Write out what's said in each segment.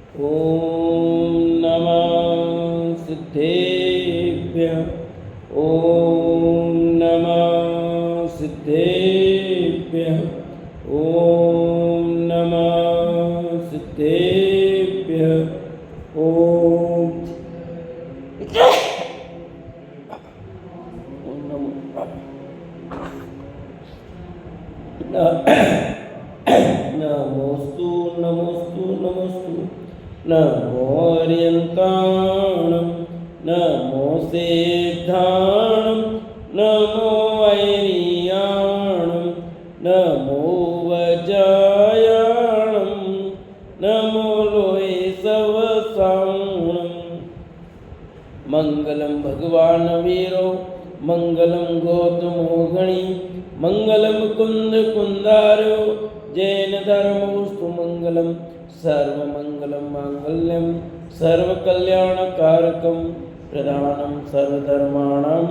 ॐ नमः सिद्धेभ्यः। ॐ नमः सिद्धेभ्यः। ॐ नमः सिद्धेभ्यः। ॐ नमोस्तु नमोस्तु नमोस्तु नमो अर्यन्ताणं नमो सिद्धाणं नमो ऐरियाणं नमो वजायाणं नमो लोये सवसाणं। मंगलम भगवान वीरो मंगलम गौतमो गणी मंगलम कुंद कुंदारो जैन धर्मोस्तु मंगलम सर्वमंगलम मांगल्यम सर्वकल्याणकारकम प्रधानम सर्वधर्माणां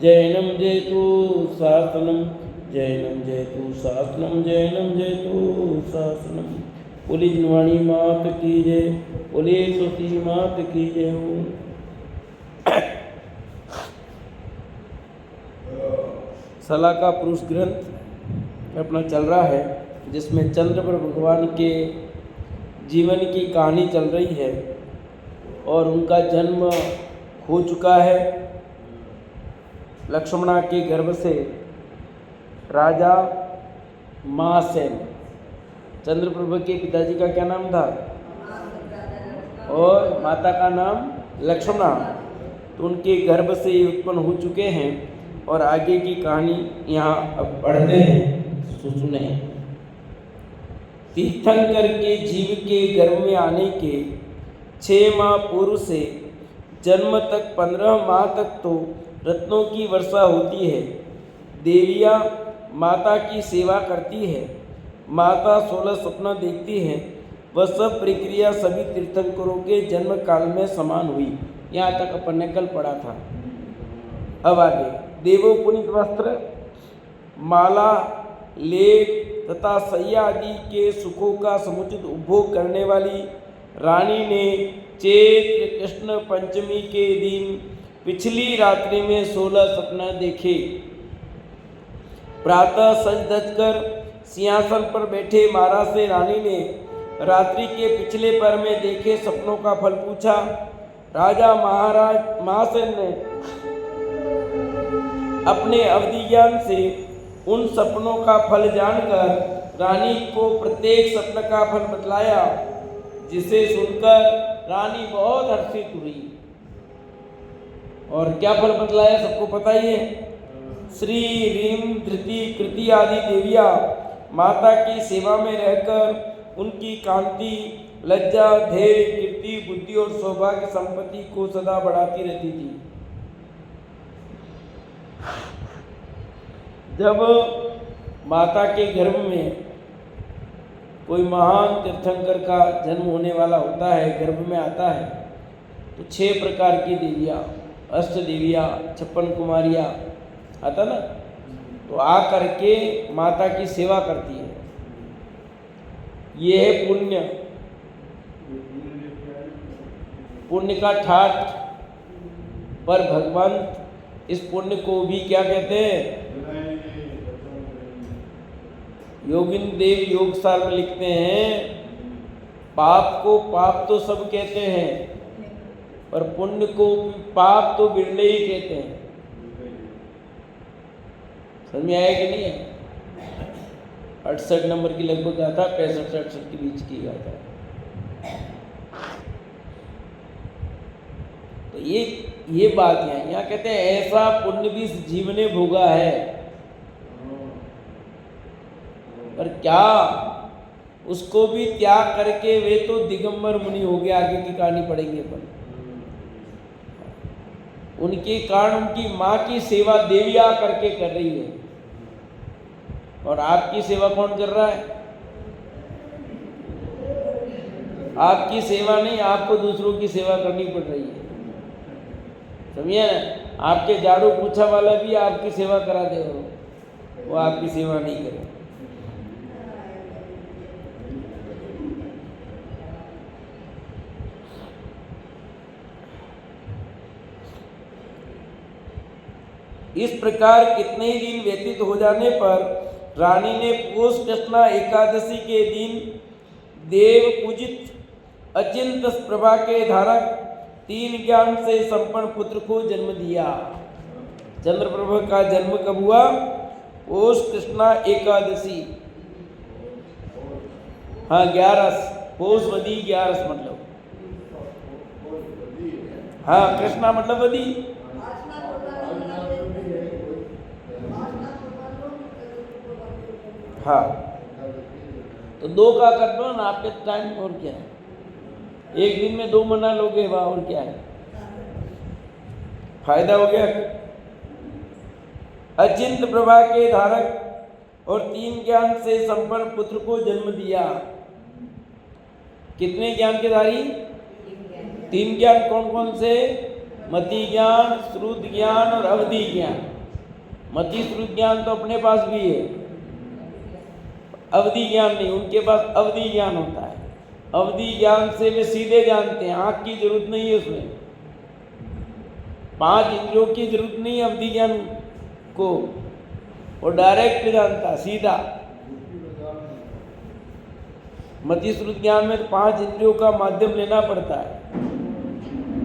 जैनम जयतु शासनम जैनम जयतु शासनम जैनम जयतु शासनम। बोली जिनवाणी मात की जय, बोली सुती मात की जय। सला का पुरुष ग्रंथ अपना चल रहा है, जिसमें चंद्रपर भगवान के जीवन की कहानी चल रही है और उनका जन्म हो चुका है। लक्ष्मणा के गर्भ से राजा महासेन, चंद्रप्रभ के पिताजी का क्या नाम था और माता का नाम लक्ष्मणा, तो उनके गर्भ से ये उत्पन्न हो चुके हैं। और आगे की कहानी यहाँ अब पढ़ते हैं, सुने। तीर्थंकर के जीव के गर्भ में आने के 6 माह पूर्व से जन्म तक 15 माह तक तो रत्नों की वर्षा होती है। देवियाँ माता की सेवा करती है। माता 16 सपना देखती है। वह सब प्रक्रिया सभी तीर्थंकरों के जन्म काल में समान हुई। यहाँ तक अपन ने कल पढ़ा था। अब आगे, देवों पुनित वस्त्र, माला, लेख तथा सैया आदि के सुखों का समुचित उपभोग करने वाली रानी ने चैत्र कृष्ण पंचमी के दिन पिछली रात्रि में 16 सपना देखे। प्रातः सज धज कर सिंहासन पर बैठे महाराज से रानी ने रात्रि के पिछले पहर में देखे सपनों का फल पूछा। राजा महाराज महासेन ने अपने अवधि ज्ञान से उन सपनों का फल जानकर रानी को प्रत्येक सपन का फल बतलाया, जिसे सुनकर रानी बहुत हर्षित हुई। और क्या फल बतलाया सबको पता ही है। श्री रीम धृति कृति आदि देवियाँ माता की सेवा में रहकर उनकी कांति, लज्जा, धैर्य, कीर्ति, बुद्धि और सौभाग्य संपत्ति को सदा बढ़ाती रहती थी। जब माता के गर्भ में कोई महान तीर्थंकर का जन्म होने वाला होता है, गर्भ में आता है, तो 6 प्रकार की देवियाँ, अष्ट देवियाँ, 56 कुमारियाँ आता ना, तो आ करके माता की सेवा करती है। ये है पुण्य। पुण्य का ठाठ पर भगवान इस पुण्य को भी क्या कहते हैं? योगिंद देव योगसार में लिखते हैं, पाप को पाप तो सब कहते हैं, पर पुण्य को पाप तो बिरले ही कहते हैं। समझ में आया कि नहीं है? 68 नंबर की लगभग गाथा, 65-68 के बीच की गाथा। तो ये बात यहाँ कहते हैं, ऐसा पुण्य भी जीव ने भोगा है, पर क्या उसको भी त्याग करके वे तो दिगंबर मुनि हो गए। आगे की कहानी पढ़ेंगे अपन। उनके कारण उनकी माँ की सेवा देवियाँ करके कर रही है, और आपकी सेवा कौन कर रहा है? आपकी सेवा नहीं, आपको दूसरों की सेवा करनी पड़ रही है। समझिए ना? आपके झाड़ू पोछा वाला भी आपकी सेवा करा दे, वो आपकी सेवा नहीं करे। इस प्रकार कितने ही दिन व्यतीत हो जाने पर रानी ने पौष कृष्णा एकादशी के दिन देव पूजित अचिंत प्रभा के धारक 3 ज्ञान से संपन्न पुत्र को जन्म दिया। चंद्रप्रभा का जन्म कब हुआ? पौष कृष्णा एकादशी। हाँ, 11 पौष वदी 11 मतलब। हाँ, कृष्णा मतलब वदी। हाँ, तो 2 का कर दो ना आपके टाइम, और क्या है, एक दिन में 2 मना लोगे, वाह, और क्या है, फायदा हो गया। अचिंत प्रभा के धारक और 3 ज्ञान से संपन्न पुत्र को जन्म दिया। कितने ज्ञान के धारी? 3 ज्ञान। कौन कौन से? मति ज्ञान, श्रुत ज्ञान और अवधि ज्ञान। मति श्रुत ज्ञान तो अपने पास भी है, अवधि ज्ञान नहीं, उनके पास अवधि ज्ञान होता है। अवधि ज्ञान से वे सीधे जानते हैं, आंख की जरूरत नहीं है उसमें, 5 इंद्रियों की जरूरत नहीं है अवधि ज्ञान को, वो डायरेक्ट जानता सीधा। मति श्रुत ज्ञान में 5 इंद्रियों का माध्यम लेना पड़ता है,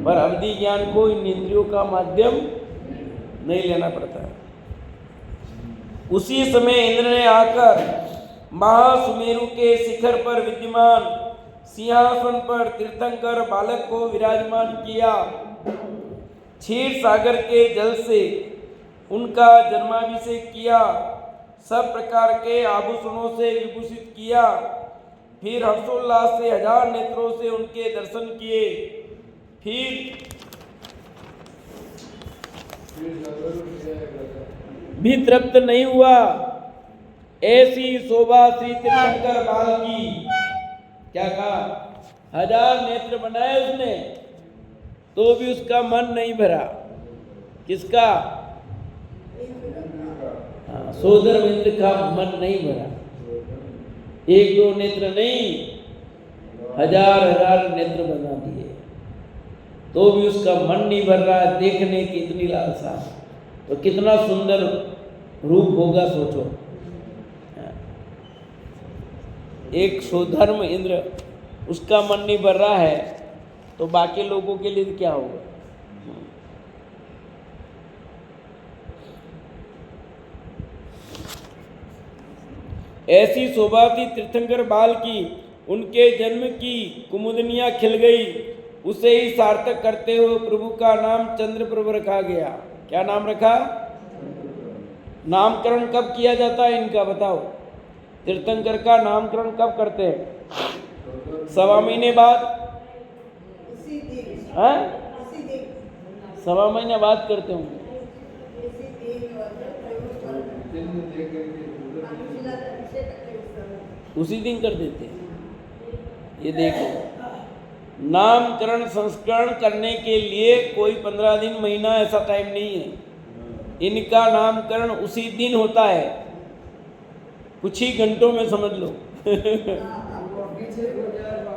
पर अवधि ज्ञान को इन इंद्रियों का माध्यम नहीं लेना पड़ता है। उसी समय इंद्र ने आकर महासुमेरु के शिखर पर विद्यमान सिंहासन पर तीर्थंकर बालक को विराजमान किया। क्षीर सागर के जल से उनका जन्माभिषेक किया, सब प्रकार के आभूषणों से विभूषित किया, फिर हर्षोल्लास से 1000 नेत्रों से उनके दर्शन किए। फिर भी तृप्त नहीं हुआ, ऐसी शोभा श्री तीर्थंकर बाल की। क्या कहा? 1000 नेत्र बनाए उसने, तो भी उसका मन नहीं भरा। किसका? सोदर इंद्र का मन नहीं भरा। 1-2 नेत्र नहीं, 1000 नेत्र बना दिए, तो भी उसका मन नहीं भर रहा है। देखने की इतनी लालसा, तो कितना सुंदर रूप होगा सोचो। एक स्वधर्म इंद्र, उसका मन नहीं भर रहा है, तो बाकी लोगों के लिए क्या होगा? ऐसी शोभा थी तीर्थंकर बाल की, उनके जन्म की कुमुदनियां खिल गई। उसे ही सार्थक करते हुए प्रभु का नाम चंद्रप्रभु रखा गया। क्या नाम रखा? नामकरण कब किया जाता है इनका बताओ? तीर्थंकर का नामकरण कब करते हैं? 1.25 महीने बाद, है? 1.25 महीने बाद करते होंगे। उसी दिन कर देते हैं। ये देखो, नामकरण संस्करण करने के लिए कोई 15 दिन महीना ऐसा टाइम नहीं है। इनका नामकरण उसी दिन होता है, कुछ ही घंटों में समझ लो।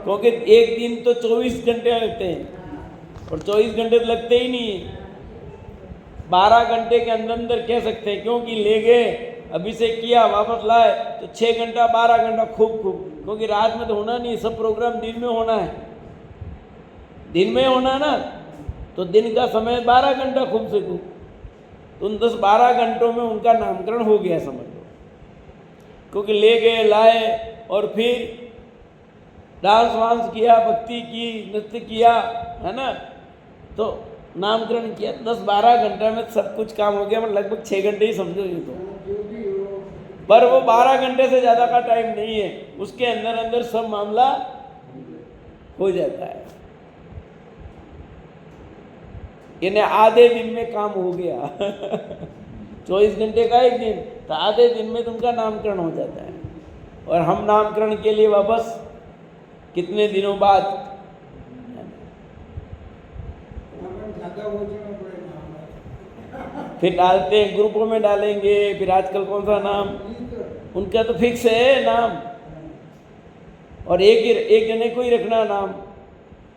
क्योंकि एक दिन तो 24 घंटे लगते हैं, और 24 घंटे तो लगते ही नहीं है। 12 घंटे के अंदर अंदर कह सकते हैं, क्योंकि ले गए, अभिषेक किया, वापस लाए, तो 6 घंटा 12 घंटा खूब, क्योंकि रात में तो होना नहीं, सब प्रोग्राम दिन में होना है। दिन में होना ना, तो दिन का समय 12 घंटा खूब से खूब, तो उन 10-12 घंटों में उनका नामकरण हो गया समझ लो। क्योंकि ले गए, लाए, और फिर डांस वांस किया, भक्ति की, नृत्य किया, है ना, तो नामकरण किया। 10-12 घंटा में सब कुछ काम हो गया, मतलब लगभग 6 घंटे ही समझो ये तो। पर वो 12 घंटे से ज़्यादा का टाइम नहीं है, उसके अंदर अंदर सब मामला हो जाता है। इन्हें आधे दिन में काम हो गया। 24 घंटे का एक दिन, तो आधे दिन में तुमका नामकरण हो जाता है। और हम नामकरण के लिए वापस कितने दिनों बाद? फिर डालते हैं, ग्रुपों में डालेंगे। फिर आजकल कौन सा नाम, उनका तो फिक्स है नाम, और एक जने को ही रखना नाम।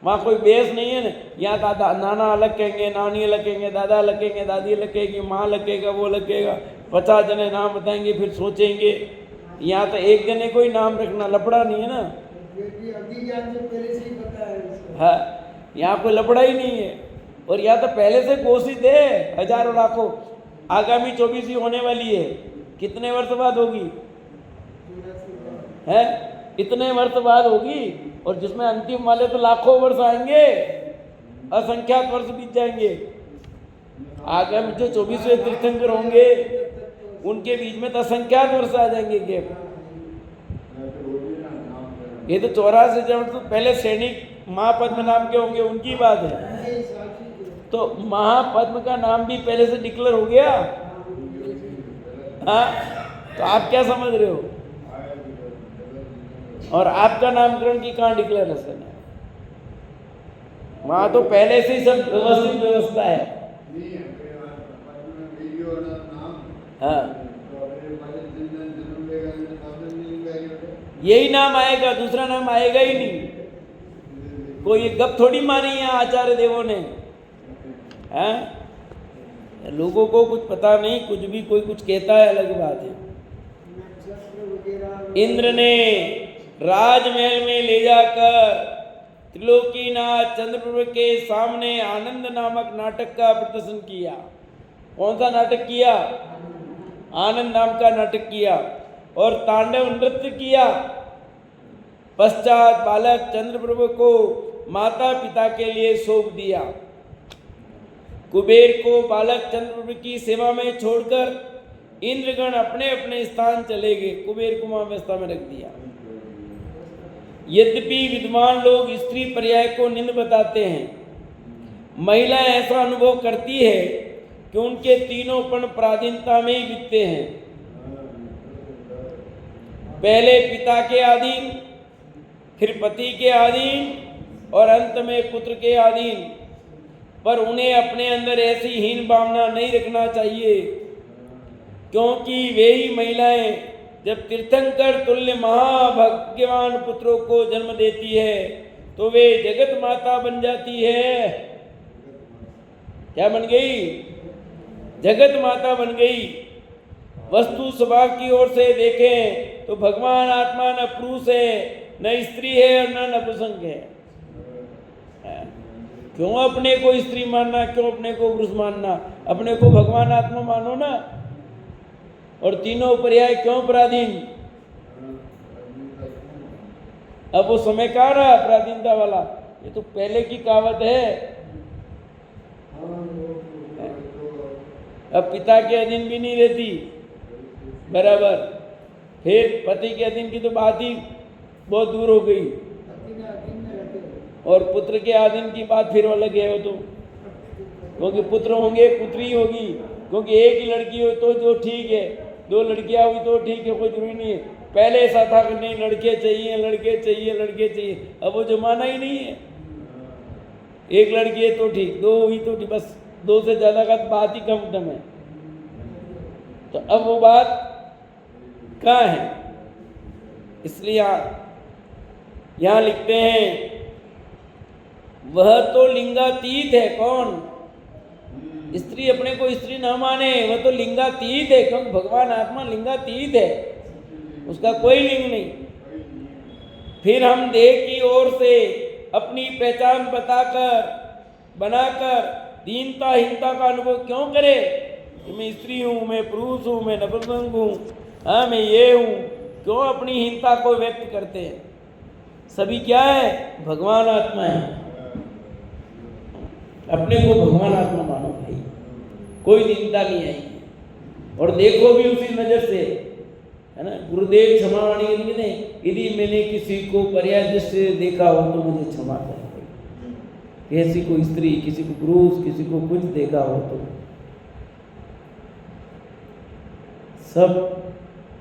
वहाँ कोई बेस नहीं है ना। यहाँ दादा नाना अलग कहेंगे, नानी अलग कहेंगे, दादा अलग कहेंगे, दादी अलग कहेगी, माँ अलग कहेगा, वो अलग कहेगा, 50 जने नाम बताएंगे, फिर सोचेंगे। यहाँ तो एक जने को ही नाम रखना, लफड़ा नहीं है ना। हाँ, यहाँ कोई लफड़ा ही नहीं है। और यहाँ तो पहले से घोषित है, हजारों लाखों। आगामी 24वीं होने वाली है, कितने वर्ष बाद होगी है? इतने वर्ष बाद होगी। और जिसमें अंतिम वाले तो लाखों वर्ष आएंगे, असंख्यात वर्ष बीत जाएंगे। आगामी जो 24वें तीर्थंकर होंगे उनके बीच में तो असंख्यात वर्ष आ जाएंगे गैप। ये तो 84 जन तो पहले सैनिक महापद्म नाम के होंगे, उनकी बात है। तो महापद्म का नाम भी पहले से डिक्लेयर हो गया। हाँ, तो आप क्या समझ रहे हो? और आपका नामकरण की कहाँ डिक्लेरेशन है? वहां तो पहले से ही सब व्यवस्थित व्यवस्था है। हाँ, यही नाम आएगा, दूसरा नाम आएगा ही नहीं। कोई गप थोड़ी मारी है आचार्य देवों ने। हाँ, लोगों को कुछ पता नहीं, कुछ भी कोई कुछ कहता है, अलग बात है। इंद्र ने राजमहल में ले जाकर त्रिलोकीनाथ चंद्रप्रभु के सामने आनंद नामक नाटक का प्रदर्शन किया। कौन सा नाटक किया? आनंद नाम का नाटक किया और तांडव नृत्य किया। पश्चात बालक चंद्रप्रभु को माता पिता के लिए सौंप दिया। कुबेर को बालक चंद्रप्रभु की सेवा में छोड़कर इंद्रगण अपने अपने स्थान चले गए। कुबेर को महावस्था में रख दिया। यद्यपि विद्वान लोग स्त्री पर्याय को निंद बताते हैं, महिला ऐसा अनुभव करती है कि उनके तीनों पण पराधीनता में ही बीतते हैं। पहले पिता के अधीन, फिर पति के अधीन और अंत में पुत्र के अधीन। पर उन्हें अपने अंदर ऐसी हीन भावना नहीं रखना चाहिए, क्योंकि वे ही महिलाएं जब तीर्थंकर तुल्य महाभाग्यवान पुत्रों को जन्म देती है तो वे जगत माता बन जाती है। क्या बन गई? जगत माता बन गई। वस्तु स्वभाव की ओर से देखें तो भगवान आत्मा न पुरुष है, न स्त्री है और न नपुंसक है। क्यों अपने को स्त्री मानना, क्यों अपने को पुरुष मानना? अपने को भगवान आत्मा मानो ना। और तीनों पर्याय क्यों पराधीन? अब वो समय कहाँ रहा पराधीनता वाला? ये तो पहले की कहावत है। अब पिता के अधीन भी नहीं रहती बराबर, फिर पति के अधीन की तो बात ही बहुत दूर हो गई, और पुत्र के अधीन की बात फिर अलग है। वो तो क्योंकि पुत्र होंगे, पुत्री होगी, क्योंकि एक ही लड़की हो तो जो ठीक है, 2 लड़कियां हुई तो ठीक है, कोई जरूरी नहीं है। पहले ऐसा था कि नहीं, लड़के चाहिए, लड़के चाहिए, लड़के चाहिए। अब वो जमाना ही नहीं है। एक लड़की है तो ठीक, 2 हुई तो ठीक, बस 2 से ज्यादा का बात ही कम है। तो अब वो बात कहाँ है? इसलिए यहाँ लिखते हैं, वह तो लिंगातीत है। कौन? स्त्री अपने को स्त्री न माने, वह तो लिंगातीत है, क्योंकि भगवान आत्मा लिंगातीत है, उसका कोई लिंग नहीं। फिर हम देह की ओर से अपनी पहचान बनाकर दीनता हीनता का अनुभव क्यों करे कि मैं स्त्री हूँ, मैं पुरुष हूँ, मैं नपुंसक हूँ, हाँ मैं ये हूँ? क्यों अपनी हीनता को व्यक्त करते हैं? सभी क्या है? भगवान आत्मा है। अपने को भगवान आत्मा मानो भाई, कोई दीनता नहीं आएगी। और देखो भी उसी नजर से, है ना। गुरुदेव क्षमावाणी कहते हैं, यदि मैंने किसी को पर्याय दृष्टि से देखा हो तो मुझे क्षमा करें। किसी को स्त्री, किसी को पुरुष, किसी को कुछ देखा हो तो सब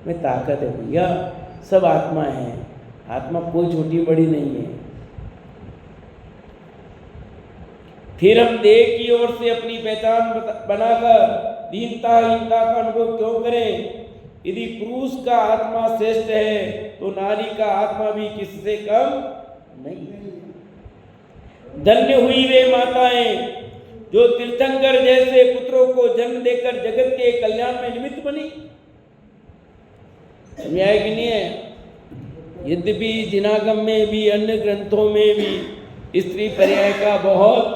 में ताकत है भैया, सब आत्मा है। आत्मा कोई छोटी बड़ी नहीं है। फिर हम देह की ओर से अपनी पहचान बनाकर दीनता हीनता का अनुभव क्यों करें? यदि पुरुष का आत्मा श्रेष्ठ है तो नारी का आत्मा भी किससे कम नहीं। धन्य हुई वे माताएं जो तीर्थंकर जैसे पुत्रों को जन्म देकर जगत के कल्याण में निमित्त बनी। समझ आया कि नहीं है? यद्यपि जिनागम में भी अन्य ग्रंथों में भी स्त्री पर्याय का बहुत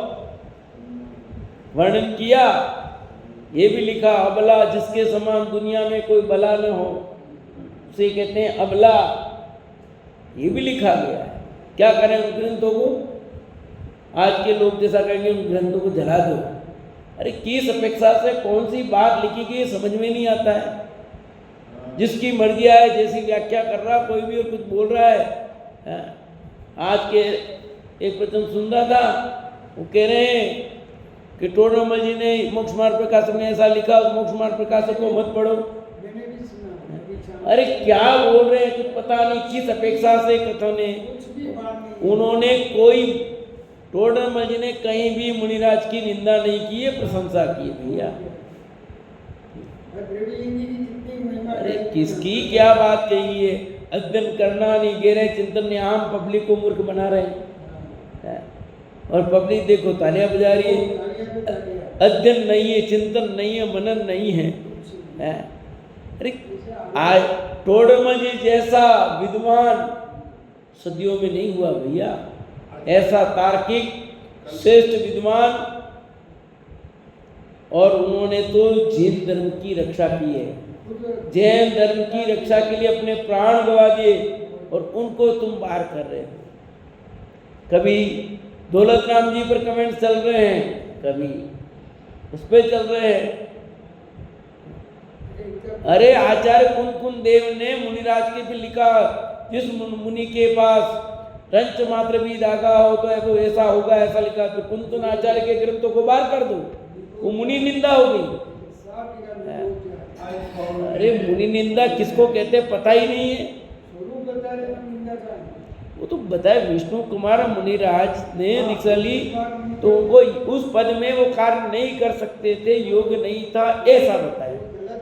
वर्णन किया। ये भी लिखा अबला जिसके समान दुनिया में कोई बला न हो उसे कहते हैं अबला। ये भी लिखा गया है। क्या करें उन ग्रंथों को? आज के लोग जैसा कहेंगे उन ग्रंथों को जला दो। अरे किस अपेक्षा से कौन सी बात लिखी गई समझ में नहीं आता है। जिसकी मर्जी आए जैसी व्याख्या कर रहा कोई भी और कुछ बोल रहा है। आज के एक वचन सुन रहा था, वो कह रहे हैं कि टोडरमल जी ने मोक्ष मार्ग प्रकाशक में ऐसा लिखा, उस मोक्ष मार्ग प्रकाशक को मत पढ़ो। अरे क्या बोल रहे हैं कुछ पता नहीं किस अपेक्षा से कथन है। उन्होंने कोई टोडरमल जी ने कहीं भी मुनिराज की निंदा नहीं की है, प्रशंसा की है भैया। अरे किसकी क्या बात कही है? अध्ययन करना नहीं गे रहे, चिंतन ने आम पब्लिक को मूर्ख बना रहे हैं। और पब्लिक देखो तालियां बजा रही है। अध्ययन नहीं है, चिंतन नहीं है, मनन नहीं है। अरे आज टोडरमल जी जैसा विद्वान सदियों में नहीं हुआ भैया। ऐसा तार्किक श्रेष्ठ विद्वान, और उन्होंने तो जैन धर्म की रक्षा की है। जैन धर्म की रक्षा के लिए अपने प्राण गवा दिए और उनको तुम बाहर कर रहे हो। कभी दौलत राम जी पर कमेंट चल रहे हैं, कभी उस पर चल रहे हैं। अरे आचार्य कुंद देव ने मुनिराज के भी लिखा, जिस मुनि के पास रंच मात्र भी धागा हो तो ऐसा होगा, ऐसा लिखा। तो कुंद आचार्य के ग्रंथों को बाहर कर दो, वो मुनि निंदा हो गई। अरे मुनि निंदा किसको कहते पता ही नहीं है। वो तो बताए विष्णु कुमार मुनिराज ने दीक्षा ली तो उनको उस पद में वो कार्य नहीं कर सकते थे, योग नहीं था, ऐसा बताए।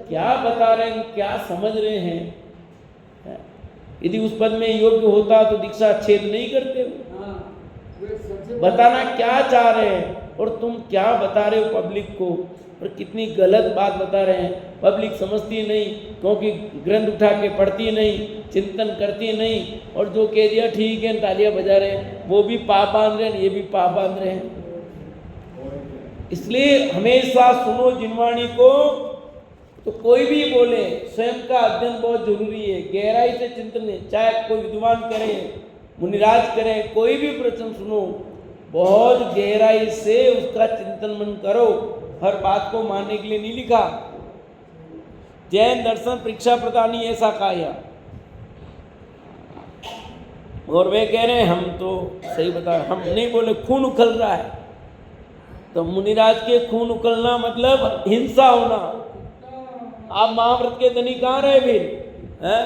क्या बता रहे हैं, क्या समझ रहे हैं? यदि उस पद में योग्य होता तो दीक्षा छेद नहीं करते। बताना क्या चाह रहे हैं और तुम क्या बता रहे हो पब्लिक को, और कितनी गलत बात बता रहे हैं। पब्लिक समझती नहीं क्योंकि ग्रंथ उठा के पढ़ती नहीं, चिंतन करती नहीं, और जो कह दिया ठीक है तालियां बजा रहे हैं, वो भी पाप बांध रहे हैं, ये भी पाप बांध रहे हैं। इसलिए हमेशा सुनो जिनवाणी को। तो कोई भी बोले, स्वयं का अध्ययन बहुत जरूरी है, गहराई से चिंतन है। चाहे कोई विद्वान करे, मुनिराज करे, कोई भी प्रवचन सुनो, बहुत गहराई से उसका चिंतन मन करो। हर बात को मानने के लिए नहीं लिखा। जैन दर्शन परीक्षा प्रदानी ऐसा कहा, और वे कह रहे हैं हम तो सही बता, हम नहीं बोले खून उखल रहा है। तो मुनिराज के खून उखलना मतलब हिंसा होना। आप महाव्रत के धनी कहाँ रहे फिर हैं?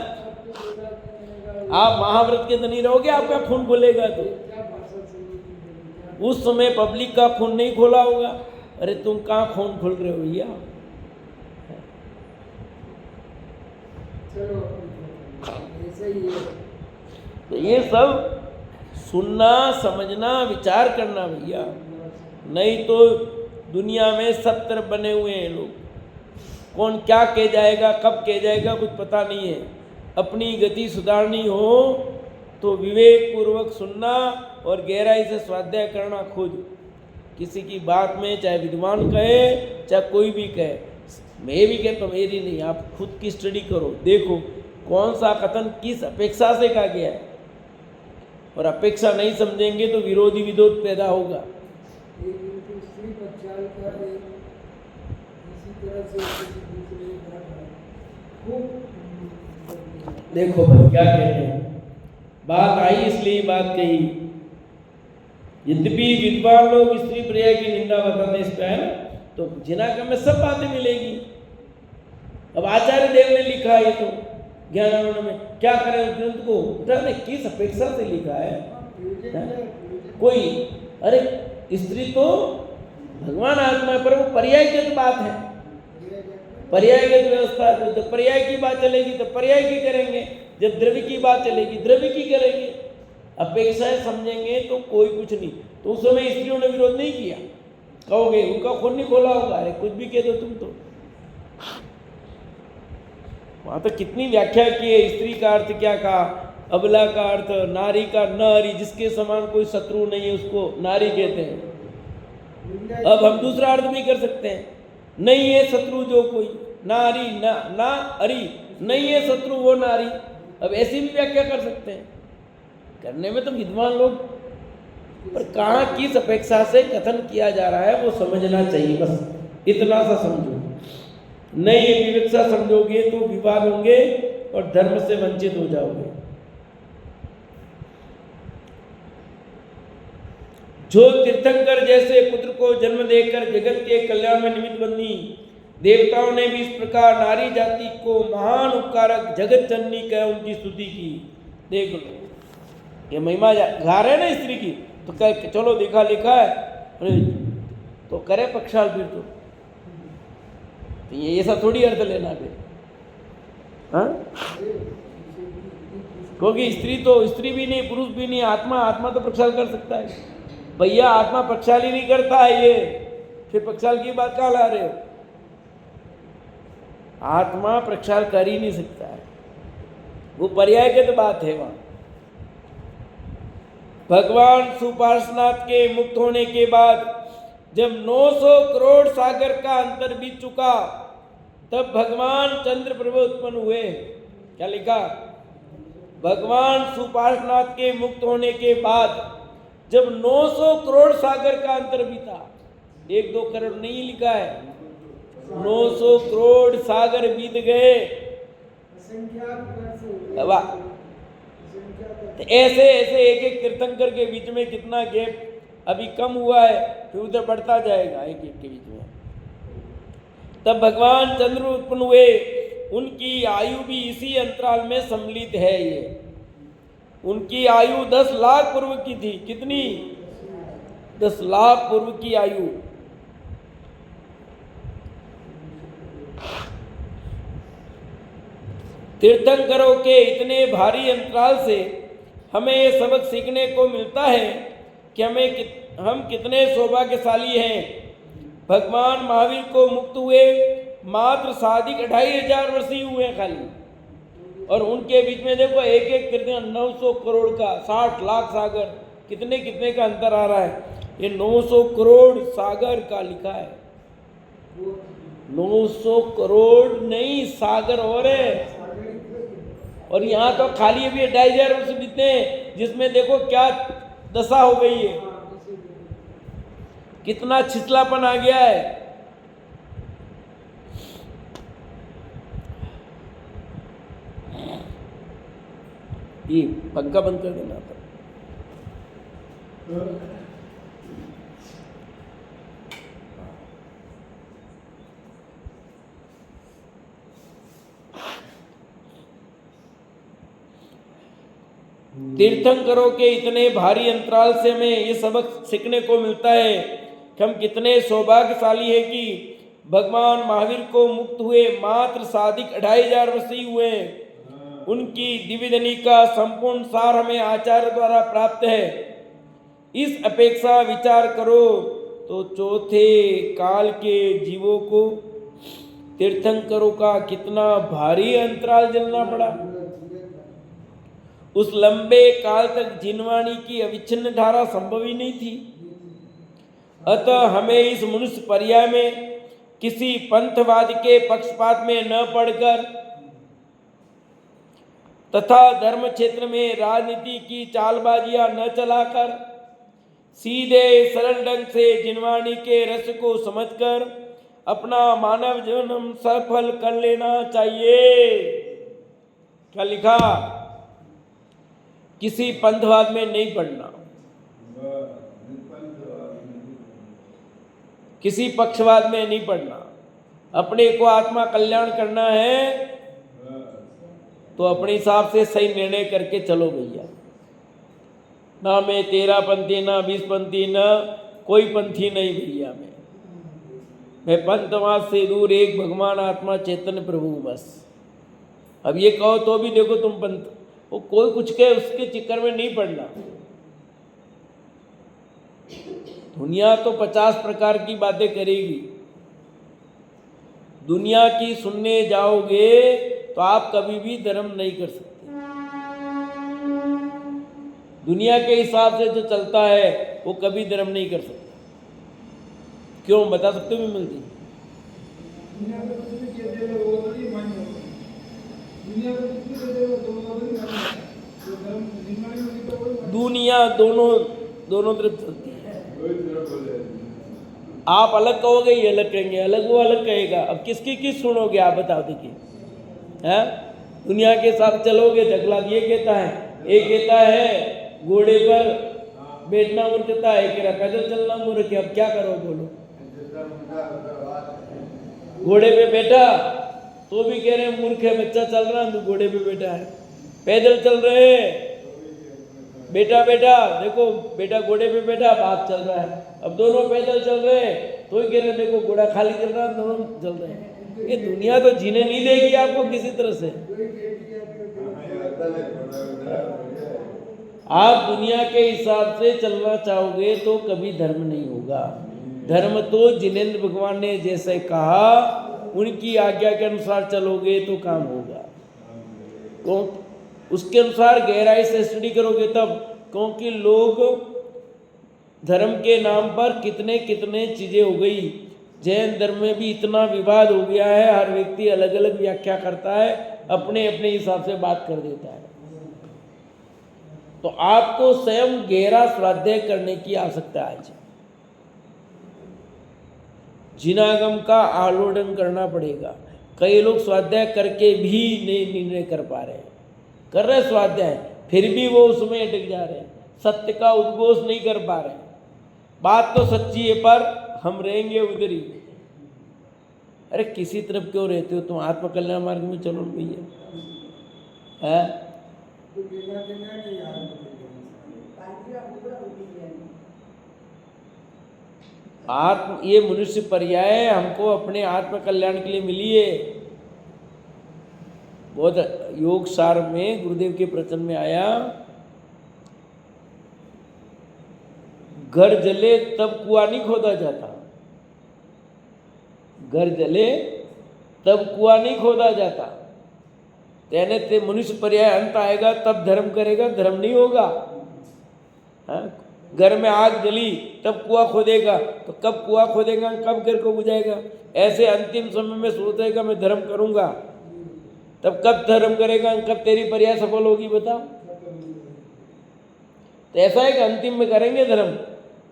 आप महाव्रत के धनी रहोगे, आपका खून खुलेगा तो उस समय पब्लिक का खून नहीं खोला होगा। अरे तुम कहाँ खून खोल रहे हो भैया? तो ये सब सुनना, समझना, विचार करना भैया। नहीं तो दुनिया में सब तरफ बने हुए हैं लोग। कौन क्या कह जाएगा, कब कह जाएगा, कुछ पता नहीं है। अपनी गति सुधारनी हो तो विवेक पूर्वक सुनना और गहराई से स्वाध्याय करना खुद। किसी की बात में चाहे विद्वान कहे चाहे कोई भी कहे, मैं भी कहता हूँ मेरी नहीं, आप खुद की स्टडी करो, देखो कौन सा कथन किस अपेक्षा से कहा गया है। और अपेक्षा नहीं समझेंगे तो विरोधी विरोध पैदा होगा। देखो भाई क्या कहते हैं, बात आई इसलिए बात कही। यद्यपि विद्वान लोग स्त्री पर्याय की निंदा बताते इस पे है ना, तो जिनागम में सब बातें मिलेगी। अब आचार्य देव ने लिखा है तो ज्ञानानंद में, क्या करें उस ग्रंथ को उठाने किस अपेक्षा से लिखा है? कोई अरे स्त्री तो भगवान आत्मा पर वो पर्यायगत बात है, पर्यायगत व्यवस्था। जब पर्याय की बात चलेगी तो पर्याय की करेंगे, जब द्रव्य की बात चलेगी द्रव्य की करेंगे। अपेक्षाएं समझेंगे तो कोई कुछ नहीं। तो उस समय स्त्रियों ने विरोध नहीं किया। कहोगे उनका खून नहीं खोला होगा, अरे कुछ भी कह दो तुम तो। वहां तो कितनी व्याख्या की है। स्त्री का अर्थ क्या कहा, अबला का अर्थ नारी का, नारी जिसके समान कोई शत्रु नहीं है उसको नारी कहते हैं। अब हम दूसरा अर्थ भी कर सकते हैं, नहीं है शत्रु जो कोई, नारी ना अरी, नहीं है शत्रु वो नारी। अब ऐसी भी व्याख्या कर सकते हैं, करने में तो विद्वान लोग, पर कहाँ किस अपेक्षा से कथन किया जा रहा है वो समझना चाहिए। बस इतना सा समझो, नहीं ये विवक्षा समझोगे तो विवाद होंगे और धर्म से वंचित हो जाओगे। जो तीर्थंकर जैसे पुत्र को जन्म देकर जगत के कल्याण में निमित्त बनी, देवताओं ने भी इस प्रकार नारी जाति को महान उपकारक जगत जननी कह उनकी स्तुति की। देख लो ये महिमा गा रहे ना स्त्री की, तो कह चलो देखा लिखा है, अरे तो करे पक्षाल फिर तो ये ऐसा थोड़ी अर्थ लेना फिर, हाँ? क्योंकि स्त्री तो स्त्री भी नहीं, पुरुष भी नहीं, आत्मा तो प्रक्षाल कर सकता है। भैया आत्मा प्रक्षाल ही नहीं करता है, ये फिर प्रक्षाल की बात कहाँ ला रहे हो? आत्मा प्रक्षाल कर ही नहीं सकता है, वो पर्याय की तो बात है। वहां भगवान सुपार्श्वनाथ के मुक्त होने के बाद जब 900 करोड़ सागर का अंतर बीत चुका, तब भगवान चंद्र प्रभु उत्पन्न हुए। क्या लिखा? भगवान सुपार्श्वनाथ के मुक्त होने के बाद जब 900 करोड़ सागर का अंतर बीता, 1-2 करोड़ नहीं लिखा है, 900 करोड़ सागर बीत गए। ऐसे ऐसे एक तीर्थंकर के बीच में कितना गैप अभी कम हुआ है, फिर उधर बढ़ता जाएगा एक के बीच में। तब भगवान चंद्र उत्पन्न हुए, उनकी आयु भी इसी अंतराल में सम्मिलित है। ये उनकी आयु 10 लाख पूर्व की थी। कितनी? 10 लाख पूर्व की आयु। तीर्थंकरों के इतने भारी अंतराल से हमें ये सबक सीखने को मिलता है कि हम कितने सौभाग्यशाली हैं। भगवान महावीर को मुक्त हुए मात्र साधिक 2500 वर्ष ही हुए खाली, और उनके बीच में देखो एक तीर्थंकर 900 करोड़ का, 60 लाख सागर, कितने का अंतर आ रहा है। ये 900 करोड़ सागर का लिखा है, 900 करोड़ नहीं सागर और है। और यहाँ तो खाली अभी 2500 वर्ष बीते, जिसमें देखो क्या दशा हो गई है, कितना छिछलापन आ गया है। ये पंखा बंद कर देना था। तीर्थंकरों के इतने भारी अंतराल से हमें ये सबक सीखने को मिलता है कि हम कितने सौभाग्यशाली है कि भगवान महावीर को मुक्त हुए मात्र साधिक 2500 वर्ष ही हुए। उनकी दिव्यदनी का संपूर्ण सार हमें आचार्य द्वारा प्राप्त है। इस अपेक्षा विचार करो तो चौथे काल के जीवों को तीर्थंकरों का कितना भारी अंतराल झेलना पड़ा। उस लंबे काल तक जिनवाणी की अविच्छिन्न धारा संभव ही नहीं थी। अतः हमें इस मनुष्य पर्याय में किसी पंथवाद के पक्षपात में न पड़कर तथा धर्म क्षेत्र में राजनीति की चालबाजियां न चलाकर सीधे सरल ढंग से जिनवाणी के रस को समझकर अपना मानव जीवन सफल कर लेना चाहिए। क्या लिखा? किसी पंथवाद में नहीं पड़ना, किसी पक्षवाद में नहीं पड़ना। अपने को आत्मा कल्याण करना है तो अपने हिसाब से सही निर्णय करके चलो भैया। ना मैं 13 पंथी, ना 20 पंथी, ना कोई पंथी नहीं भैया। मैं पंथवाद से दूर एक भगवान आत्मा चैतन्य प्रभु बस। अब ये कहो तो भी देखो तुम पंथ वो कोई कुछ कहे उसके चक्कर में नहीं पड़ना। दुनिया तो 50 प्रकार की बातें करेगी। दुनिया की सुनने जाओगे तो आप कभी भी धर्म नहीं कर सकते। दुनिया के हिसाब से जो चलता है वो कभी धर्म नहीं कर सकता। क्यों बता सकते हो मिलती? दुनिया दोनों तरफ चलती है। आप अलग कहोगे ये अलग कहेंगे, अलग वो अलग कहेगा। अब किसकी किस सुनोगे आप बताओ? देखिए हैं, दुनिया के साथ चलोगे झगड़ा ये कहता है, एक कहता है घोड़े पर बैठना मूर्खता है, कह रहा पैदल चलना मूर्ख है। अब क्या करो बोलो? घोड़े पे बैठा तो भी कह रहे मूर्ख है, बच्चा चल रहा तो घोड़े पे बैठा है। पैदल चल रहे बेटा देखो बेटा घोड़े पे बैठा, बाप चल रहा है। अब दोनों पैदल चल रहे तो ही कह रहे देखो घोड़ा खाली चल रहा है, दोनों चल रहे हैं। ये दुनिया तो जीने नहीं देगी आपको किसी तरह से। आप दुनिया के हिसाब से चलना चाहोगे तो कभी धर्म नहीं होगा। धर्म तो जिनेंद्र भगवान ने जैसे कहा उनकी आज्ञा के अनुसार चलोगे तो काम होगा। तो उसके अनुसार गहराई से स्टडी करोगे तब, क्योंकि लोग धर्म के नाम पर कितने कितने चीजें हो गई। जैन धर्म में भी इतना विवाद हो गया है, हर व्यक्ति अलग अलग व्याख्या करता है, अपने अपने हिसाब से बात कर देता है। तो आपको स्वयं गहरा स्वाध्याय करने की आवश्यकता है। जिनागम का आलोडन करना पड़ेगा। कई लोग स्वाध्याय करके भी नहीं निर्णय कर पा रहे हैं, कर रहे स्वाध्याय फिर भी वो उसमें अटक जा रहे हैं, सत्य का उद्घोष नहीं कर पा रहे हैं। बात तो सच्ची है पर हम रहेंगे उधर ही। अरे किसी तरफ क्यों रहते हो तुम? आत्मकल्याण मार्ग में चलो भैया है। ये मनुष्य पर्याय हमको अपने आत्म कल्याण के लिए मिली है। बहुत योग सार में गुरुदेव के प्रवचन में आया, घर जले तब कुआं नहीं खोदा जाता। घर जले तब कुआं नहीं खोदा जाता। तेने ते मनुष्य पर्याय अंत आएगा तब धर्म करेगा, धर्म नहीं होगा। घर में आग जली तब कुआं खोदेगा, तो कब कुआं खोदेगा, कब घर को बुझाएगा? ऐसे अंतिम समय में सोचेगा मैं धर्म करूंगा, तब कब धर्म करेगा, कब तेरी पर्याय सफल होगी बताओ? तो ऐसा है कि अंतिम में करेंगे धर्म।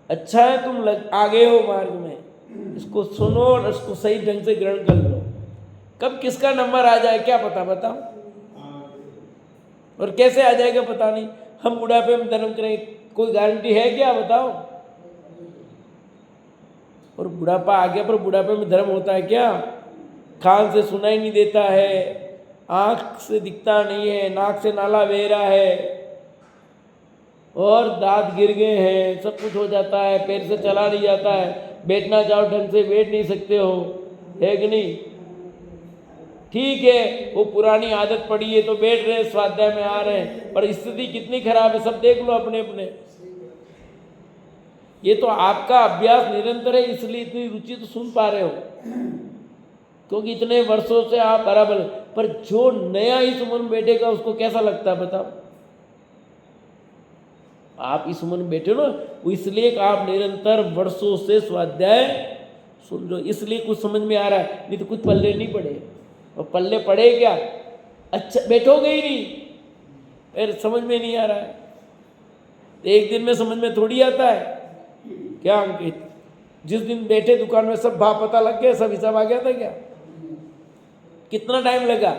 अच्छा है तुम आगे हो मार्ग में, इसको सुनो और इसको सही ढंग से ग्रहण कर लो। कब किसका नंबर आ जाए क्या पता बताओ? और कैसे आ जाएगा पता नहीं। हम बुढ़ापे में धर्म करेंगे, कोई गारंटी है क्या बताओ? और बुढ़ापा आ गया पर बुढ़ापे में धर्म होता है क्या? कान से सुनाई नहीं देता है, आंख से दिखता नहीं है, नाक से नाला बह रहा है और दांत गिर गए हैं, सब कुछ हो जाता है, पैर से चला नहीं जाता है, बैठना चाहो ढंग से बैठ नहीं सकते हो, है कि नहीं? ठीक है वो पुरानी आदत पड़ी है तो बैठ रहे, स्वाध्याय में आ रहे हैं, पर स्थिति कितनी खराब है सब देख लो अपने अपने। ये तो आपका अभ्यास निरंतर है, इसलिए इतनी रुचि तो सुन पा रहे हो, क्योंकि इतने वर्षों से आप बराबर। पर जो नया इस उम्र में बैठेगा उसको कैसा लगता है बताओ? आप इस उम्र में बैठे ना, वो इसलिए कि आप निरंतर वर्षों से स्वाध्याय सुन रहे हो, इसलिए कुछ समझ में आ रहा है, नहीं तो कुछ पल्ले नहीं पड़े। और पल्ले पड़े क्या? अच्छा बैठोगे ही नहीं, फिर समझ में नहीं आ रहा है। एक दिन में समझ में थोड़ी आता है क्या अंकित? जिस दिन बैठे दुकान में सब भाव पता लग गया, सब हिसाब आ गया था क्या? कितना टाइम लगा?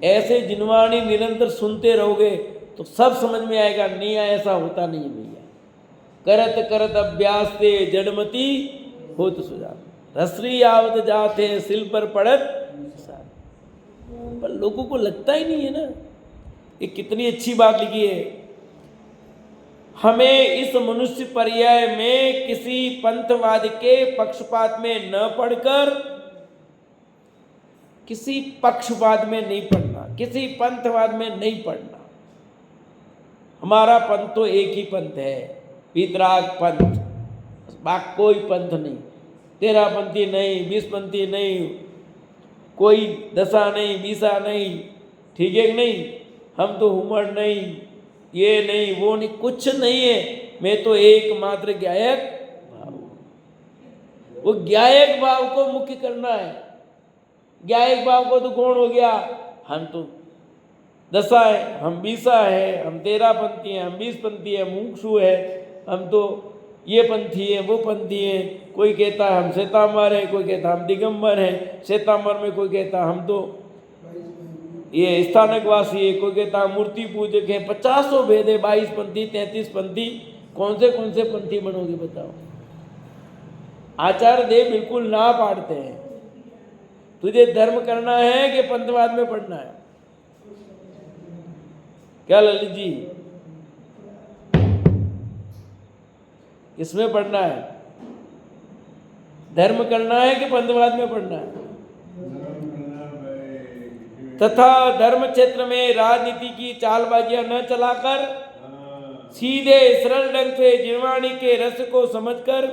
ऐसे जिनवाणी निरंतर सुनते रहोगे तो सब समझ में आएगा। नहीं आया ऐसा होता नहीं है भैया। करत करत अभ्यास से जड़मती होत सुजान, रसरी आवत जाते सिल पर पड़त। पर लोगों को लगता ही नहीं है ना। ये कितनी अच्छी बात लिखी है। हमें इस मनुष्य पर्याय में किसी पंथवाद के पक्षपात में न पढ़कर, किसी पक्षपात में नहीं पढ़ना, किसी पंथवाद में नहीं पढ़ना। हमारा पंथ तो एक ही पंथ है, वीतराग पंथ, बाकी कोई पंथ नहीं, 13 पंथी नहीं, 20 पंथी नहीं, कोई दशा नहीं, बीसा नहीं, ठीक है कि नहीं। हम तो हुमर नहीं, ये नहीं, वो नहीं, कुछ नहीं है। मैं तो एकमात्र ज्ञायक भाव, वो ज्ञायक भाव को मुख्य करना है। ज्ञायक भाव को तो गौण हो गया, हम तो दशा है, हम बीसा है, हम 13 पंथी हैं, हम 20 पंथी है, मुमुक्षु है, हम तो ये पंथी है, वो पंथी है। कोई कहता है हम श्वेतांबर है, कोई कहता हम दिगंबर है। श्वेतांबर में कोई कहता हम तो ये स्थानकवासी है, कोई कहता मूर्ति पूजक है। 50 भेद है, 22 पंथी, 33 पंथी, कौन से पंथी बनोगे बताओ। आचार्य देव बिल्कुल ना पाड़ते हैं, तुझे धर्म करना है कि पंथवाद में पढ़ना है। क्या ललित जी, किसमें पढ़ना है? धर्म करना है कि पंथवाद में पढ़ना है? तथा धर्म क्षेत्र में राजनीति की चालबाजियां न चलाकर सीधे सरल ढंग से जीववाणी के रस को समझकर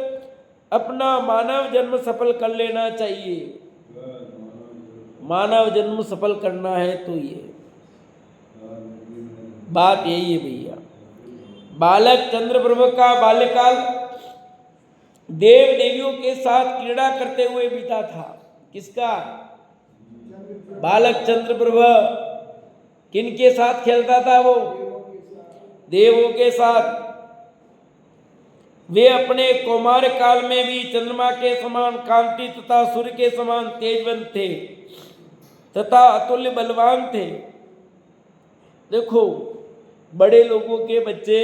अपना मानव जन्म सफल कर लेना चाहिए। मानव जन्म सफल करना है तो ये बात यही है भैया। बालक चंद्रप्रभ का बाल्यकाल देव देवियों के साथ क्रीड़ा करते हुए बीता था। किसका? बालक चंद्रप्रभ किन के साथ खेलता था? वो देवों के साथ। वे अपने कौमार काल में भी चंद्रमा के समान कांति तथा सूर्य के समान तेजवंत थे तथा अतुल्य बलवान थे। देखो बड़े लोगों के बच्चे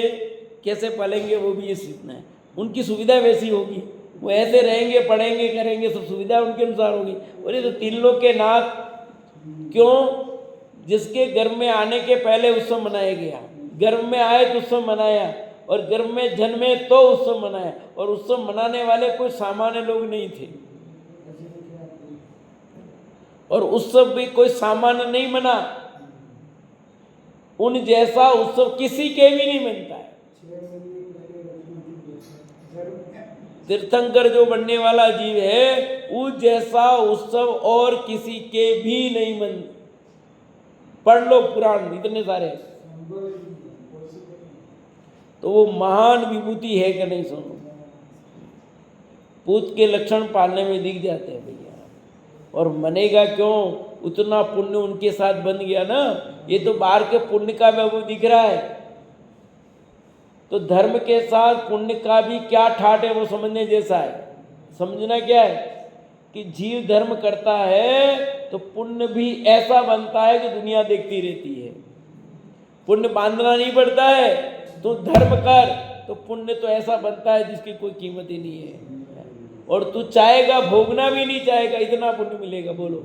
कैसे पलेंगे वो भी ये सीखना है। उनकी सुविधा वैसी होगी, वो ऐसे रहेंगे, पढ़ेंगे, करेंगे, सब सुविधा उनके अनुसार होगी। और ये तो 3 लोग के नाथ क्यों? जिसके गर्भ में आने के पहले उत्सव मनाया गया, गर्भ में आए तो उत्सव मनाया, और गर्भ में जन्मे तो उत्सव मनाया। और उत्सव मनाने वाले कोई सामान्य लोग नहीं थे, और उत्सव भी कोई सामान्य नहीं मना। उन जैसा उत्सव किसी के भी नहीं बनता है। तीर्थंकर जो बनने वाला जीव है, उस जैसा उत्सव और किसी के भी नहीं बन। पढ़ लो पुराण, इतने सारे। तो वो महान विभूति है कि नहीं? सुनो, पूत के लक्षण पालने में दिख जाते हैं भैया। और मनेगा क्यों? उतना पुण्य उनके साथ बन गया ना। ये तो बाहर के पुण्य का वैभव दिख रहा है, तो धर्म के साथ पुण्य का भी क्या ठाट है वो समझने जैसा है। समझना क्या है कि जीव धर्म करता है तो पुण्य भी ऐसा बनता है कि दुनिया देखती रहती है। पुण्य बांधना नहीं पड़ता है, तो धर्म कर तो पुण्य तो ऐसा बनता है जिसकी कोई कीमत ही नहीं है। और तू चाहेगा, भोगना भी नहीं चाहेगा, इतना पुण्य मिलेगा। बोलो,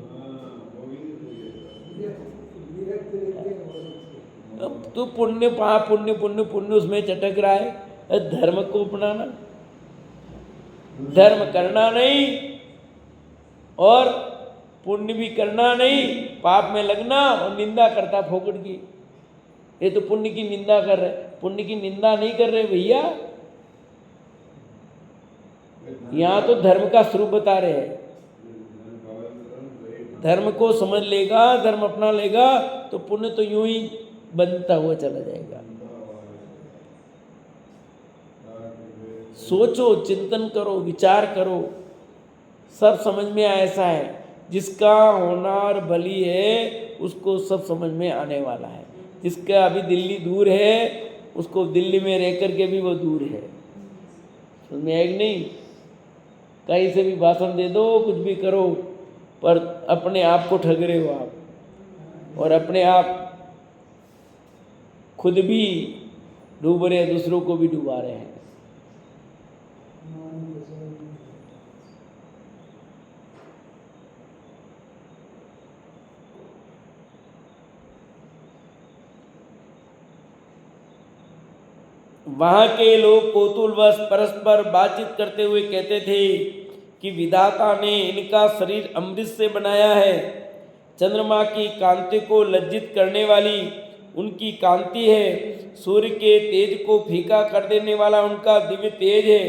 अब तू पुण्य पुण्य पुण्य पुण्य उसमें चटक रहा है। धर्म को अपनाना, धर्म करना नहीं और पुण्य भी करना नहीं, पाप में लगना और निंदा करता फोकट की। ये तो पुण्य की निंदा कर रहे, पुण्य की निंदा नहीं कर रहे भैया। यहाँ तो धर्म का स्वरूप बता रहे हैं। धर्म को समझ लेगा, धर्म अपना लेगा तो पुण्य तो यूं ही बनता हुआ चला जाएगा। सोचो, चिंतन करो, विचार करो, सब समझ में ऐसा है। जिसका होनार भली है उसको सब समझ में आने वाला है। जिसका अभी दिल्ली दूर है उसको दिल्ली में रह कर के भी वो दूर है। समझ में आएगी नहीं? कहीं से भी भाषण दे दो, कुछ भी करो, पर अपने आप को ठग रहे हो आप, और अपने आप खुद भी डूब रहे हैं, दूसरों को भी डुबा रहे हैं। वहां के लोग कौतूहलवश परस्पर बातचीत करते हुए कहते थे कि विधाता ने इनका शरीर अमृत से बनाया है। चंद्रमा की कांति को लज्जित करने वाली उनकी कांति है। सूर्य के तेज को फीका कर देने वाला उनका दिव्य तेज है।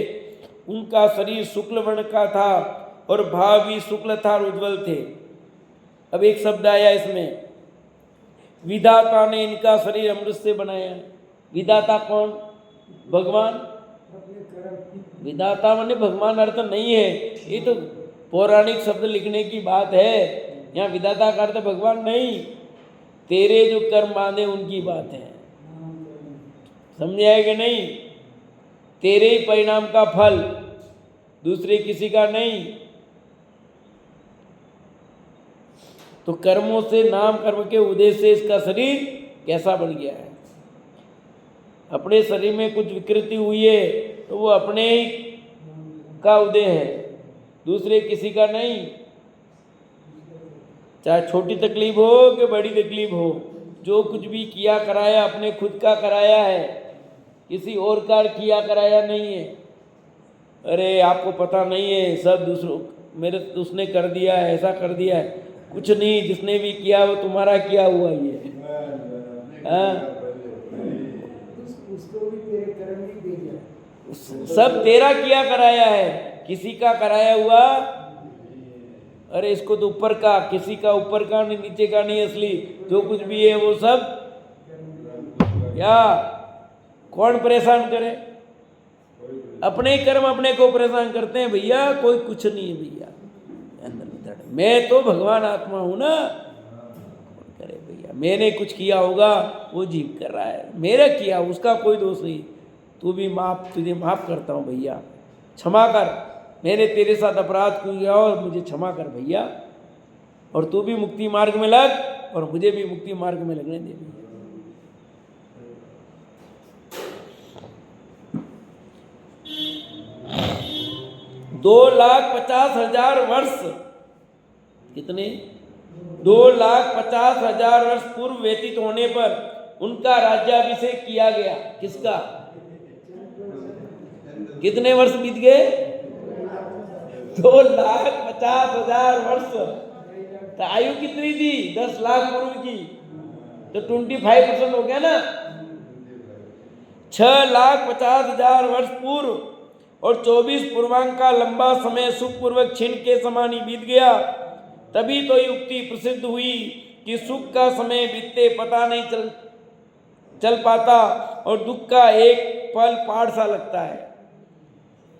उनका शरीर शुक्ल वर्ण का था और भाव भी शुक्ल था और उज्ज्वल थे। अब एक शब्द आया इसमें, विधाता ने इनका शरीर अमृत से बनाया। विधाता कौन? भगवान। विधाता माने भगवान अर्थ नहीं है, ये तो पौराणिक शब्द लिखने की बात है। यहाँ विधाता का अर्थ भगवान नहीं, तेरे जो कर्म बांधे उनकी बात है। समझ आए कि नहीं? तेरे ही परिणाम का फल, दूसरे किसी का नहीं। तो कर्मों से, नाम कर्म के उद्देश्य से इसका शरीर कैसा बन गया है। अपने शरीर में कुछ विकृति हुई है तो वो अपने ही का उदय है, दूसरे किसी का नहीं। चाहे छोटी तकलीफ हो कि बड़ी तकलीफ हो, जो कुछ भी किया कराया अपने खुद का कराया है, किसी और का किया कराया नहीं है। अरे आपको पता नहीं है, सब दूसरों मेरे उसने कर दिया है, ऐसा कर दिया है। कुछ नहीं, जिसने भी किया वो तुम्हारा किया हुआ ही है। उसको भी तेरे कर्म ही भेजा, सब तेरा किया कराया है, किसी का कराया हुआ। अरे इसको तो ऊपर का, किसी का ऊपर का नहीं, नीचे का नहीं, असली जो कुछ भी है वो सब। या कौन परेशान करे? अपने ही कर्म अपने को परेशान करते हैं भैया। कोई कुछ नहीं है भैया, मैं तो भगवान आत्मा हूं ना। कौन करे भैया? मैंने कुछ किया होगा, वो जीव कर रहा है, मेरा किया, उसका कोई दोष नहीं। तू भी माफ, तुझे माफ करता हूँ भैया, क्षमा कर, मैंने तेरे साथ अपराध किया और मुझे क्षमा कर भैया। और तू भी मुक्ति मार्ग में लग और मुझे भी मुक्ति मार्ग में लगने दे भैया। 2,50,000 वर्ष, कितने? 2,50,000 वर्ष पूर्व व्यतीत होने पर उनका राज्याभिषेक किया गया। किसका? कितने वर्ष बीत गए? 2,50,000 वर्ष। तो आयु कितनी थी? 10 लाख पूर्व की, तो 25% हो गया ना। 6,50,000 वर्ष पूर्व और 24 पूर्वांक का लंबा समय सुखपूर्वक क्षीण के समान ही बीत गया। तभी तो ये उक्ति प्रसिद्ध हुई कि सुख का समय बीतते पता नहीं चल पाता और दुख का एक पल पहाड़ सा लगता है।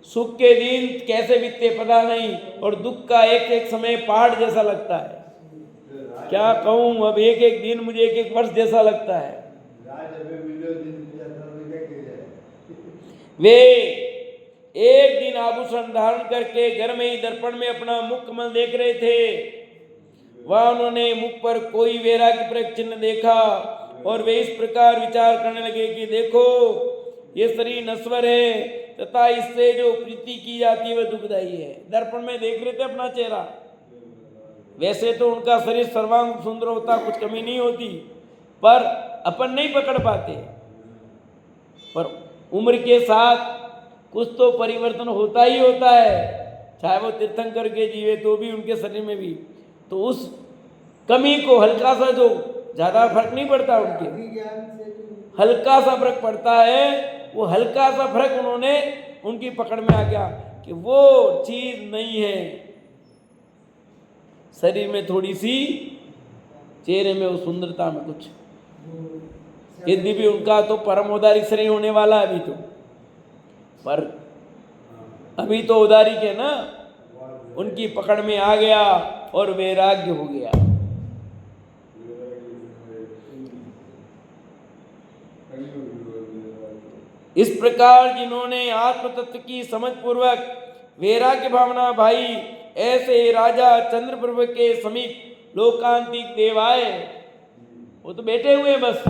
सुख के दिन कैसे बीतते पता नहीं और दुख का एक एक समय पहाड़ जैसा लगता है। क्या कहूँ, अब एक एक दिन मुझे एक एक वर्ष जैसा लगता है। वे एक दिन आभूषण धारण करके घर में ही दर्पण में अपना मुख कमल देख रहे थे। वह उन्होंने मुख पर कोई वैराग्य प्रक चिन्ह देखा और वे इस प्रकार विचार करने लगे कि देखो, ये शरीर नश्वर है तथा इससे जो प्रीति की जाती है वह दुखदायी है। दर्पण में देख रहे थे अपना चेहरा। वैसे तो उनका शरीर सर्वांग सुंदर होता, कुछ कमी नहीं होती, पर अपन नहीं पकड़ पाते। पर उम्र के साथ कुछ तो परिवर्तन होता ही होता है, चाहे वो तीर्थंकर के जीवे तो भी उनके शरीर में भी। तो उस कमी को हल्का सा, जो ज़्यादा फर्क नहीं पड़ता, उनके हल्का सा फर्क पड़ता है। वो हल्का सा फर्क उन्होंने, उनकी पकड़ में आ गया कि वो चीज़ नहीं है। शरीर में थोड़ी सी, चेहरे में वो सुंदरता में कुछ, यदि भी उनका तो परम औदारिक शरीर होने वाला है अभी तो, पर अभी तो औदारिक है ना। उनकी पकड़ में आ गया और वैराग्य हो गया। इस प्रकार जिन्होंने आत्म तत्व की समझ पूर्वक वैराग्य भावना भाई, ऐसे राजा चंद्रप्रभ के समीप लोकांतिक देव आए। वो तो बैठे हुए बस,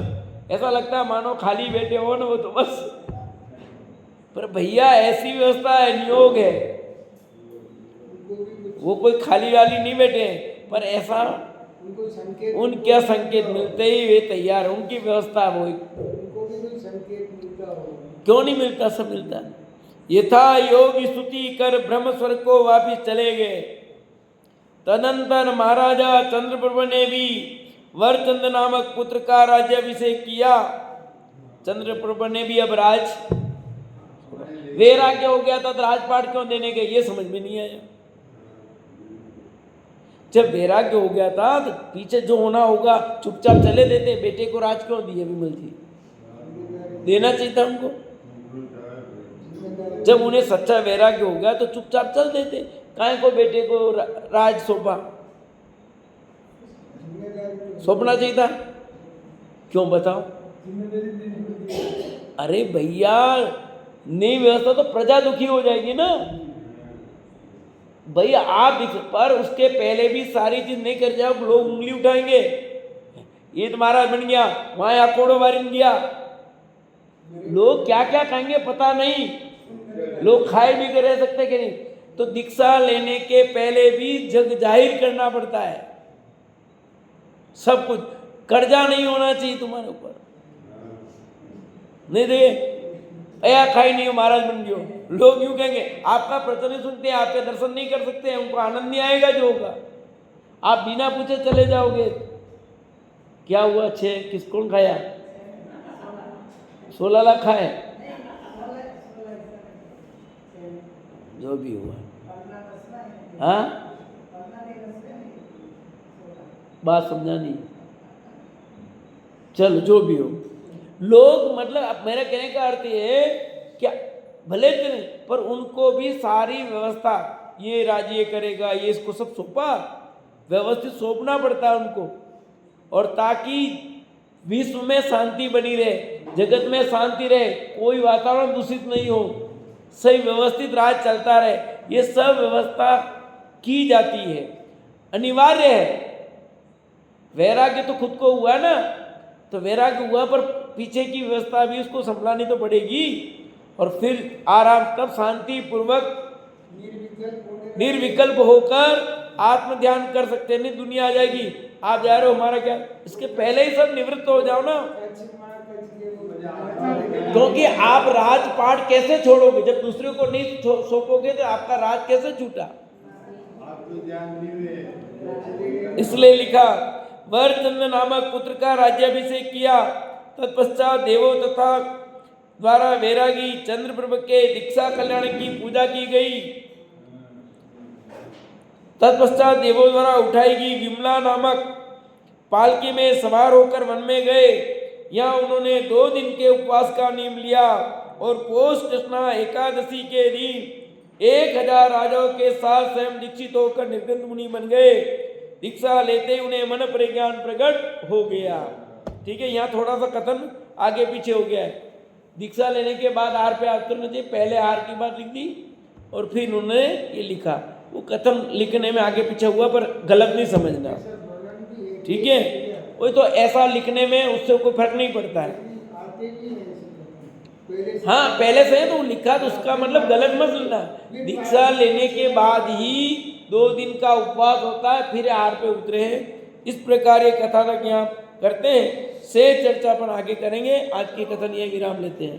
ऐसा लगता है मानो खाली बैठे हो ना, वो तो बस। पर भैया ऐसी व्यवस्था है, नियोग है, वो कोई खाली वाली नहीं बैठे हैं, पर ऐसा उनके संकेत मिलते ही वे तैयार, उनकी व्यवस्था वो। क्यों नहीं मिलता? सब मिलता। यथा योग स्तुति कर ब्रह्म स्वर्ग को वापिस चले गए। तदंतर महाराजा चंद्रप्रभ ने भी वरचंद नामक पुत्र का राज्याभिषेक किया। चंद्रप्रभ ने भी अब राज, वैराग्य हो गया था तो राजपाट क्यों देने गए, ये समझ में नहीं आया। जब वैराग्य हो गया था तो पीछे जो होना होगा चुपचाप चले देते, बेटे को राज क्यों दिए विमल जी, देना चाहिए था उनको। जब उन्हें सच्चा वैराग्य हो गया तो चुपचाप चल देते, काहे को बेटे को राज सौंपा, सौंपना चाहिए था, क्यों बताओ। अरे भैया नहीं व्यवस्था तो प्रजा दुखी हो जाएगी ना भैया। आप पर उसके पहले भी सारी चीज नहीं कर जाओ, लोग उंगली उठाएंगे, ये तुम्हारा बन गया, वहां आकोड़ो बारिन गया, लोग क्या क्या खाएंगे पता नहीं, लोग खाए भी कर रह सकते कि नहीं। तो दीक्षा लेने के पहले भी जग जाहिर करना पड़ता है, सब कुछ। कर्जा नहीं होना चाहिए तुम्हारे ऊपर, नहीं दे अया खाई नहीं हो महाराज बन गयो, लोग यूं कहेंगे आपका प्रवचन नहीं सुनते, आपके दर्शन नहीं कर सकते, उनको आनंद नहीं आएगा जो होगा। आप बिना पूछे चले जाओगे, क्या हुआ 6 किस कौन खाया, 16 लाख खाए, जो भी हुआ। हाँ बात समझा नहीं, चलो जो भी हो। लोग मतलब अब मेरा कहने का अर्थ ये है क्या, भले करें पर उनको भी सारी व्यवस्था, ये राज्य करेगा, ये इसको सब सौंपा, व्यवस्थित सौंपना पड़ता है उनको। और ताकि विश्व में शांति बनी रहे, जगत में शांति रहे, कोई वातावरण दूषित नहीं हो, सही व्यवस्थित राज चलता रहे, ये सब व्यवस्था की जाती है, अनिवार्य है। वैराग्य तो खुद को हुआ ना, तो वैराग्य हुआ पर पीछे की व्यवस्था भी उसको संभलानी तो पड़ेगी। और फिर आराम तब शांति पूर्वक निर्विकल्प होकर आत्म ध्यान कर सकते हैं। नहीं दुनिया आ जाएगी, आप जा रहे हो हमारा क्या, इसके पहले ही सब निवृत्त हो जाओ ना। क्योंकि आप राजपाट कैसे छोड़ोगे जब दूसरे को नहीं सौंपोगे, तो आपका राज कैसे छूटा। इसलिए लिखा वरचंद नामक पुत्र का राज्याभिषेक किया। तत्पश्चात देवों तथा द्वारा वैरागी चंद्रप्रभ के दीक्षा कल्याण की पूजा की गई। तत्पश्चात देवों द्वारा उठाई गई विमला नामक पालकी में सवार होकर वन में गए। यहाँ उन्होंने 2 दिन के उपवास का नियम लिया और पौष कृष्णा एकादशी के दिन 1000 राजाओं के साथ स्वयं दीक्षित होकर निर्गंध मुनि बन गए। दीक्षा लेते ही उन्हें मन प्रज्ञान प्रकट हो गया। ठीक है, यहाँ थोड़ा सा कथन आगे पीछे हो गया है। दीक्षा लेने के बाद आर पे आते चाहिए, पहले आर की बात लिख दी और फिर उन्होंने ये लिखा। वो कथन लिखने में आगे पीछे हुआ पर गलत नहीं समझना, ठीक है। वो तो ऐसा लिखने में उससे कोई फर्क नहीं पड़ता है। हाँ पहले से है तो लिखा, तो उसका मतलब गलत मत लेना। दीक्षा लेने के बाद ही 2 दिन का उपवास होता है, फिर आर पे उतरे हैं। इस प्रकार ये कथानक यहाँ करते हैं। से चर्चा अपन आगे करेंगे। आज की कथन ये विराम लेते हैं।